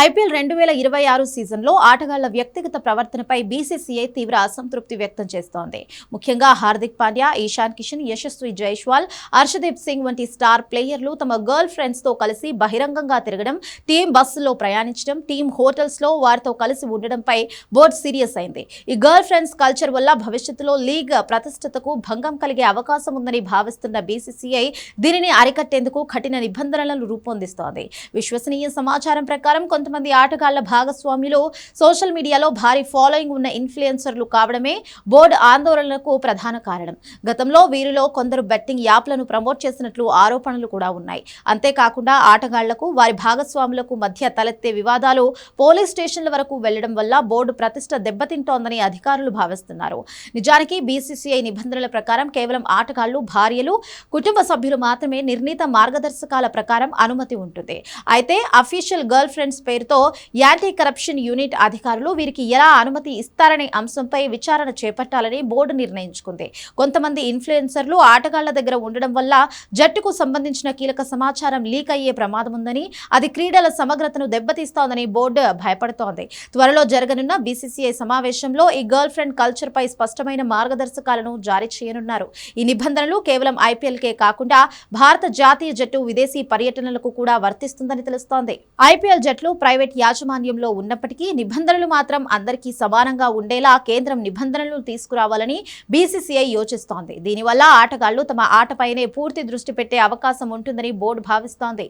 IPL 2026 సీజన్లో ఆటగాళ్ల వ్యక్తిగత ప్రవర్తనపై బీసీసీఐ తీవ్ర అసంతృప్తి వ్యక్తం చేస్తోంది. ముఖ్యంగా హార్దిక్ పాండ్యా, ఇషాన్ కిషన్, యశస్వి జైస్వాల్, హర్షదీప్ సింగ్ వంటి స్టార్ ప్లేయర్లు తమ గర్ల్ ఫ్రెండ్స్ తో కలిసి బహిరంగంగా తిరగడం, టీం బస్సులో ప్రయాణించడం, టీం హోటల్స్ లో వారితో కలిసి ఉండడంపై బోర్డు సీరియస్ అయింది. ఈ గర్ల్ ఫ్రెండ్స్ కల్చర్ వల్ల భవిష్యత్తులో లీగ్ ప్రతిష్టతకు భంగం కలిగే అవకాశం ఉందని భావిస్తున్న బీసీసీఐ దీనిని అరికట్టేందుకు కఠిన నిబంధనలను రూపొందిస్తోంది. విశ్వసనీయ సమాచారం ప్రకారం కొంతమంది ఆటగాళ్ల భాగస్వాములు సోషల్ మీడియాలో భారీ ఫాలోయింగ్ ఉన్న ఇన్ఫ్లుయెన్సర్లు కావడమే బోర్డు ఆందోళనకు ప్రధాన కారణం. గతంలో వీరిలో కొందరు బెట్టింగ్ యాప్లను ప్రమోట్ చేసినట్లు ఆరోపణలు కూడా ఉన్నాయి. అంతేకాకుండా ఆటగాళ్లకు వారి భాగస్వాములకు మధ్య తలెత్తే వివాదాలు పోలీస్ స్టేషన్ల వరకు వెళ్లడం వల్ల బోర్డు ప్రతిష్ట దెబ్బతింటోందని అధికారులు భావిస్తున్నారు. నిజానికి బీసీసీఐ నిబంధనల ప్రకారం కేవలం ఆటగాళ్లు, భార్యలు, కుటుంబ సభ్యులు మాత్రమే నిర్ణీత మార్గదర్శకాల ప్రకారం అనుమతి ఉంటుంది. అయితే అఫీషియల్ గర్ల్ ఫ్రెండ్స్ పేరుతో యాంటీ కరప్షన్ యూనిట్ అధికారులు వీరికి ఎలా అనుమతి ఇస్తారనే అంశంపై విచారణ చేపట్టాలని బోర్డు నిర్ణయించుకుంది. కొంతమంది ఇన్ఫ్లుయెన్సర్లు ఆటగాళ్ల దగ్గర ఉండడం వల్ల జట్టుకు సంబంధించిన కీలక సమాచారం లీక్ అయ్యే ప్రమాదం ఉందని, అది క్రీడల సమగ్రతను దెబ్బతీస్తోందని బోర్డు భయపడుతోంది. త్వరలో జరగనున్న బీసీసీఐ సమావేశంలో ఈ గర్ల్ ఫ్రెండ్ కల్చర్ పై స్పష్టమైన మార్గదర్శకాలను జారీ చేయనున్నారు. ఈ నిబంధనలు కేవలం ఐపీఎల్కే కాకుండా భారత జాతీయ జట్టు విదేశీ పర్యటనలకు కూడా వర్తిస్తుందని తెలుస్తోంది. ఐపీఎల్ జట్లు ప్రైవేట్ యాజమాన్యంలో ఉన్నప్పటికీ నిబంధనలు మాత్రం అందరికీ సమానంగా ఉండేలా కేంద్రం నిబంధనలు తీసుకురావాలని బీసీసీఐ యోచిస్తోంది. దీనివల్ల ఆటగాళ్లు తమ ఆటపైనే పూర్తి దృష్టి పెట్టే అవకాశం ఉంటుందని బోర్డు భావిస్తోంది.